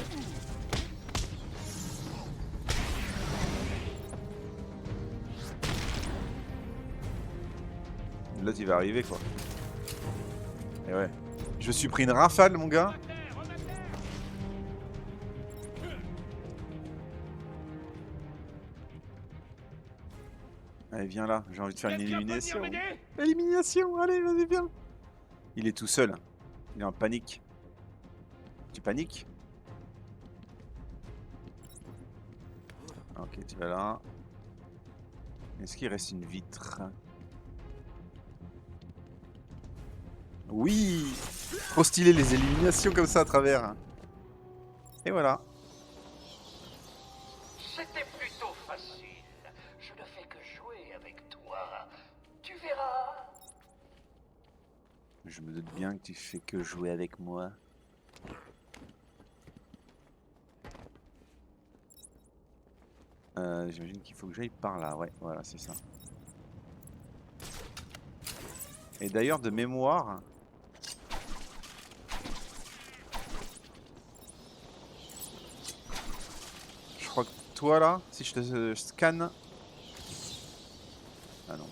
L'autre il va arriver quoi. Et ouais. Je me suis pris une rafale mon gars. Allez viens là, j'ai envie de faire une élimination. Élimination, allez vas-y viens. Il est tout seul. Il est en panique. Tu paniques? Ok, tu vas là. Est-ce qu'il reste une vitre? Oui! Trop stylé les éliminations comme ça à travers. Et voilà. C'était plutôt facile. Je ne fais que jouer avec toi. Tu verras. Je me doute bien que tu fais que jouer avec moi. J'imagine qu'il faut que j'aille par là. Ouais, voilà, c'est ça. Et d'ailleurs, de mémoire... Je crois que toi là, si je te scanne... Ah non.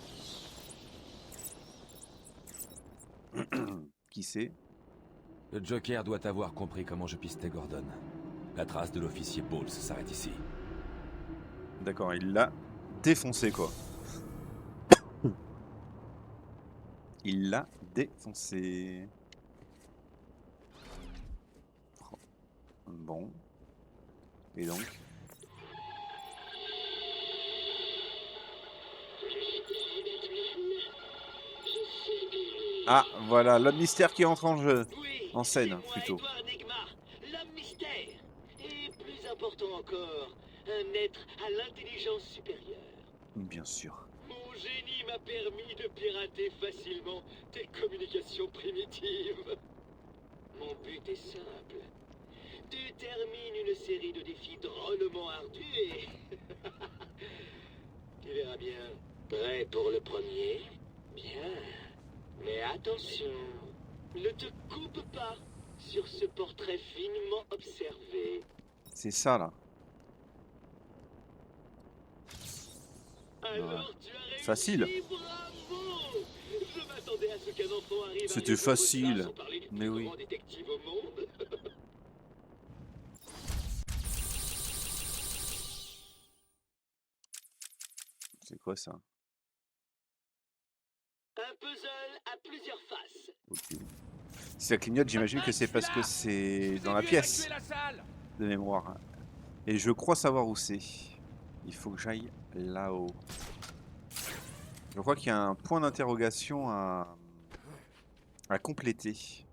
Qui c'est? Le Joker doit avoir compris comment je pistais Gordon. La trace de l'officier Bowles s'arrête ici. D'accord, il l'a défoncé quoi. Il l'a défoncé. Bon. Et donc? Ah, voilà, l'homme mystère qui entre en jeu. En scène, plutôt. L'homme mystère. Et plus important encore, un être à l'intelligence supérieure. Bien sûr. Mon génie m'a permis de pirater facilement tes communications primitives. Mon but est simple. Tu termines une série de défis drôlement ardus et... tu verras bien. Prêt pour le premier? Bien. Mais attention, ne te coupe pas sur ce portrait finement observé. C'est ça là. Alors, tu as réussi, facile. Bravo. Je m'attendais à ce qu'un enfant arrive. C'était facile. Mais oui. Détective au monde. C'est quoi ça? Un puzzle à plusieurs faces. Ok. Si ça clignote, j'imagine que c'est parce que c'est dans la pièce de mémoire. Et je crois savoir où c'est. Il faut que j'aille là-haut. Je crois qu'il y a un point d'interrogation à compléter.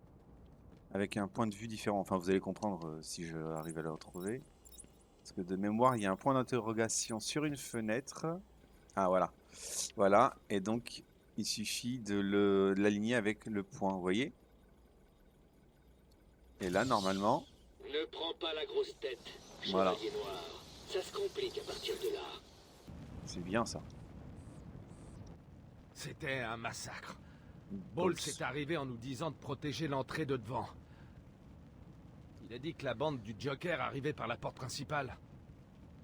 Avec un point de vue différent. Enfin, vous allez comprendre si je arrive à le retrouver. Parce que de mémoire, il y a un point d'interrogation sur une fenêtre. Ah voilà. Voilà, et donc il suffit de l'aligner avec le point, vous voyez? Et là, normalement, Ne prends pas la grosse tête, voilà. chevalier noir. Ça se complique à partir de là. C'est bien ça. C'était un massacre. Bolt est arrivé en nous disant de protéger l'entrée de devant. Il a dit que la bande du Joker arrivait par la porte principale.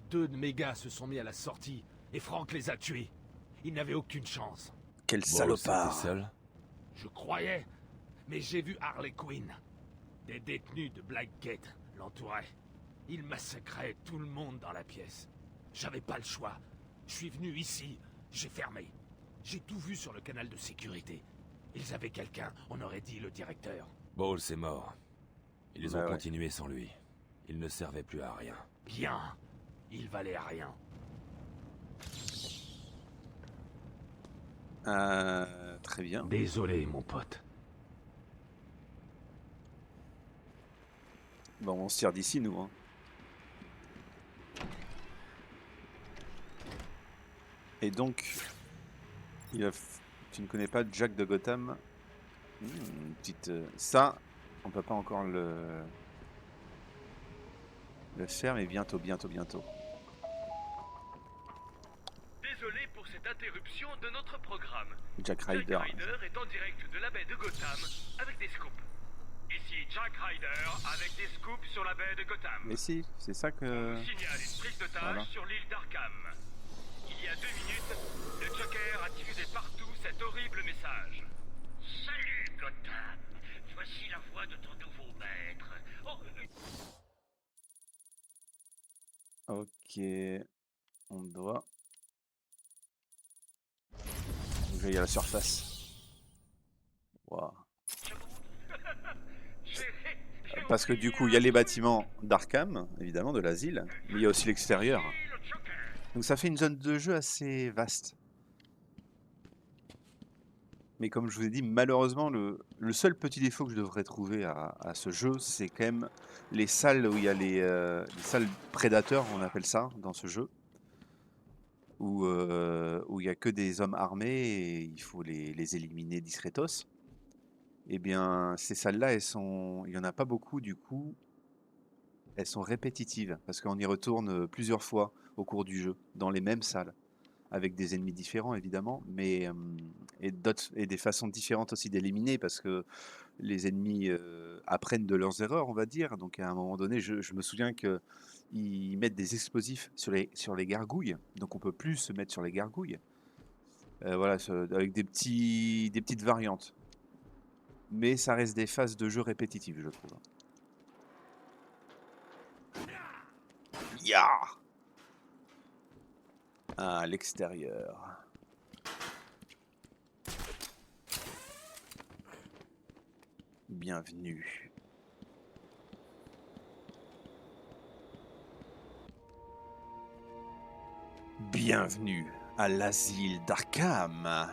2 de mes gars se sont mis à la sortie et Frank les a tués. Ils n'avaient aucune chance. Quel salopard! Seul? Je croyais, mais j'ai vu Harley Quinn. Des détenus de Blackgate l'entouraient. Ils massacraient tout le monde dans la pièce. J'avais pas le choix. Je suis venu ici, j'ai fermé. J'ai tout vu sur le canal de sécurité. Ils avaient quelqu'un, on aurait dit le directeur. Bowles est mort. Ils ont continué sans lui. Il ne servait plus à rien. Bien. Il valait à rien. Très bien. Désolé, mon pote. Bon, on se tire d'ici, nous. Hein. Et donc, tu ne connais pas Jack de Gotham? Une petite... Ça, on peut pas encore le faire, mais bientôt. Désolé pour cette interruption de notre programme. Jack Ryder. Jack Ryder est en direct de la baie de Gotham avec des scoops. Ici Jack Ryder avec des scoops sur la baie de Gotham. Mais si, c'est ça que... On vous signale une prise d'otage sur l'île d'Arkham. Il y a 2 minutes, le Joker a diffusé partout cet horrible message. Salut Gotham, voici la voix de ton nouveau maître. Ok, on doit... Je vais à la surface. Wow. Parce que du coup, il y a les bâtiments d'Arkham, évidemment, de l'asile, mais il y a aussi l'extérieur. Donc ça fait une zone de jeu assez vaste. Mais comme je vous ai dit, malheureusement, le seul petit défaut que je devrais trouver à ce jeu, c'est quand même les salles où il y a les salles prédateurs, on appelle ça, dans ce jeu. Où il n'y a que des hommes armés et il faut les éliminer discretos. Eh bien, ces salles-là, il n'y en a pas beaucoup, du coup, elles sont répétitives, parce qu'on y retourne plusieurs fois au cours du jeu, dans les mêmes salles, avec des ennemis différents, évidemment, mais et des façons différentes aussi d'éliminer, parce que les ennemis apprennent de leurs erreurs, on va dire. Donc, à un moment donné, je me souviens qu'ils mettent des explosifs sur les gargouilles, donc on peut plus se mettre sur les gargouilles. Voilà, avec des petites variantes. Mais ça reste des phases de jeu répétitives, je trouve. Ya! À l'extérieur. Bienvenue. Bienvenue à l'asile d'Arkham.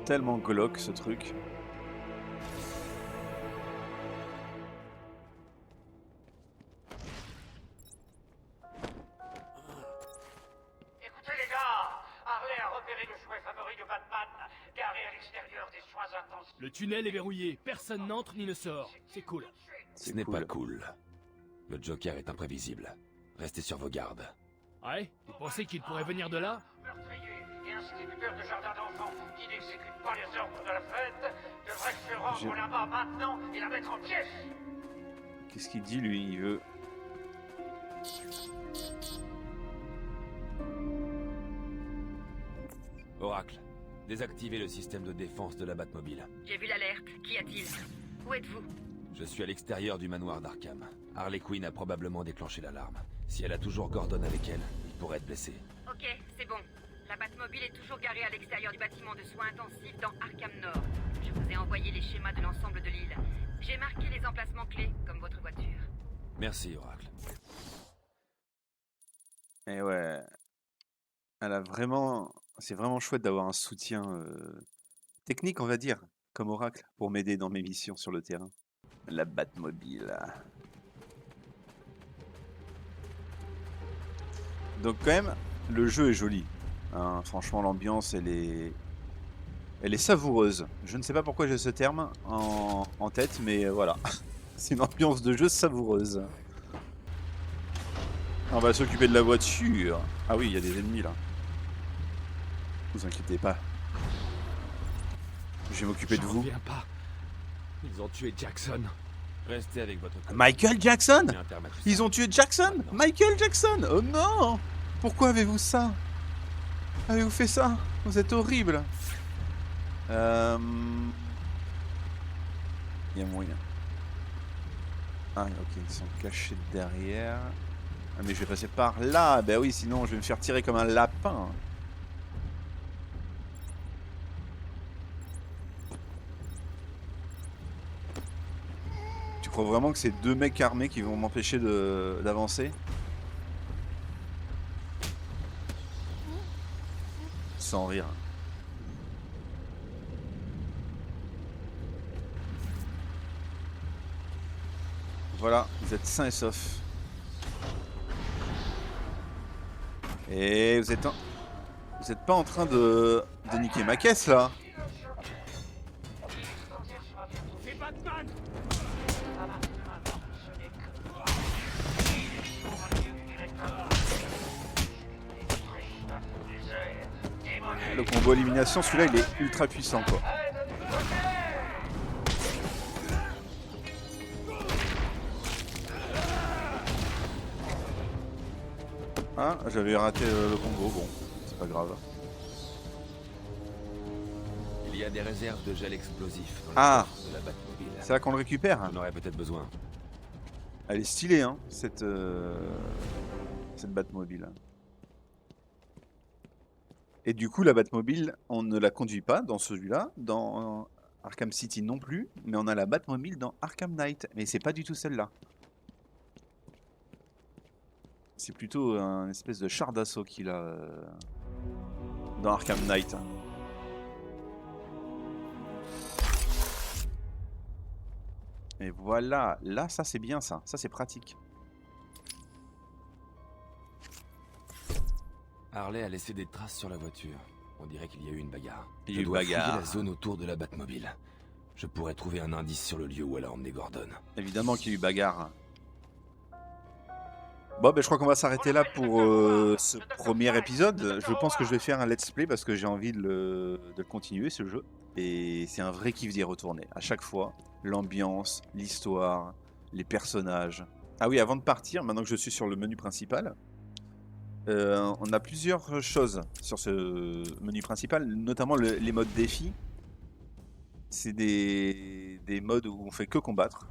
Tellement glauque ce truc. Écoutez les gars, Harley a repéré le jouet favori de Batman, garé à l'extérieur des soins intensifs. Le tunnel est verrouillé, personne n'entre ni ne sort. C'est cool. Ce n'est pas cool. Le Joker est imprévisible. Restez sur vos gardes. Ouais? Vous pensez qu'il pourrait venir de là? Meurtrier et instituteur de jardin d'enfants qui n'exécute pas les ordres de la fête devrait se rendre là-bas maintenant et la mettre en pièces. Qu'est-ce qu'il dit, lui? Il veut... Oracle, désactivez le système de défense de la Batmobile. J'ai vu l'alerte. Qu'y a-t-il? Où êtes-vous? Je suis à l'extérieur du manoir d'Arkham. Harley Quinn a probablement déclenché l'alarme. Si elle a toujours Gordon avec elle, il pourrait être blessé. Ok, c'est bon. La Batmobile est toujours garée à l'extérieur du bâtiment de soins intensifs dans Arkham Nord. Je vous ai envoyé les schémas de l'ensemble de l'île. J'ai marqué les emplacements clés, comme votre voiture. Merci, Oracle. Et ouais... Elle a vraiment C'est vraiment chouette d'avoir un soutien technique, on va dire, comme Oracle, pour m'aider dans mes missions sur le terrain. La Batmobile. Donc quand même, le jeu est joli. Hein, franchement, l'ambiance, elle est savoureuse. Je ne sais pas pourquoi j'ai ce terme en tête, mais voilà. C'est une ambiance de jeu savoureuse. On va s'occuper de la voiture. Ah oui, il y a des ennemis là. Ne vous inquiétez pas. Je vais m'occuper de vous. Viens pas. Ils ont tué Jackson. Restez avec votre... Michael Jackson? Ils ont tué Jackson? Michael Jackson? Oh non! Pourquoi avez-vous ça? Avez-vous fait ça? Vous êtes horrible. Il y a moyen. Ah ok, ils sont cachés derrière. Ah mais je vais passer par là. Ben oui, sinon je vais me faire tirer comme un lapin. Tu crois vraiment que c'est deux mecs armés qui vont m'empêcher d'avancer? Sans rire. Voilà, vous êtes sains et saufs. Et vous êtes pas en train de niquer ma caisse là? C'est Batman! Le combo élimination, celui-là il est ultra puissant quoi. Ah, j'avais raté le combo, bon, c'est pas grave. Il y a des réserves de gel explosif dans Ah, de la Batmobile. c'est là qu'on le récupère. On aurait peut-être besoin. Elle est stylée, hein, cette Batmobile. Et du coup, la Batmobile, on ne la conduit pas dans celui-là, dans Arkham City non plus, mais on a la Batmobile dans Arkham Knight. Mais c'est pas du tout celle-là. C'est plutôt un espèce de char d'assaut qu'il a dans Arkham Knight. Et voilà, là ça c'est bien ça c'est pratique. Harley a laissé des traces sur la voiture. On dirait qu'il y a eu une bagarre. Il y a eu Je dois une bagarre. fouiller la zone autour de la Batmobile. Je pourrais trouver un indice sur le lieu où elle a emmené Gordon. Évidemment qu'il y a eu bagarre. Bon, ben je crois qu'on va s'arrêter là pour ce premier épisode. Je pense que je vais faire un let's play parce que j'ai envie de le continuer ce jeu. Et c'est un vrai kiff d'y retourner. À chaque fois, l'ambiance, l'histoire, les personnages. Ah oui, avant de partir, maintenant que je suis sur le menu principal, on a plusieurs choses sur ce menu principal, notamment les modes défi. C'est des modes où on fait que combattre.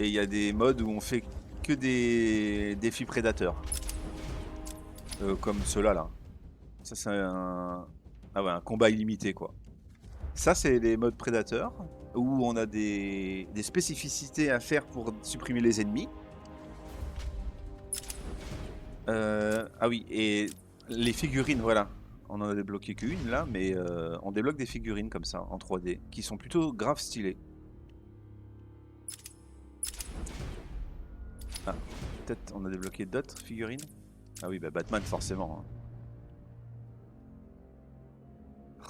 Et il y a des modes où on fait que des défis prédateurs. Comme ceux-là, là. Ça, c'est un combat illimité, quoi. Ça, c'est les modes prédateurs, où on a des spécificités à faire pour supprimer les ennemis. Ah oui, et les figurines, voilà. On en a débloqué qu'une, là, mais on débloque des figurines comme ça, en 3D, qui sont plutôt grave stylées. Ah, peut-être on a débloqué d'autres figurines. Ah oui, bah Batman forcément. Hein.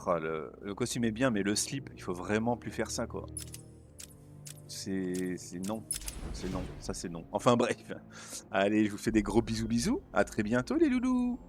Oh, le costume est bien, mais le slip, il faut vraiment plus faire ça, quoi. C'est non. C'est non, ça c'est non. Enfin bref. Allez, je vous fais des gros bisous. À très bientôt les loulous.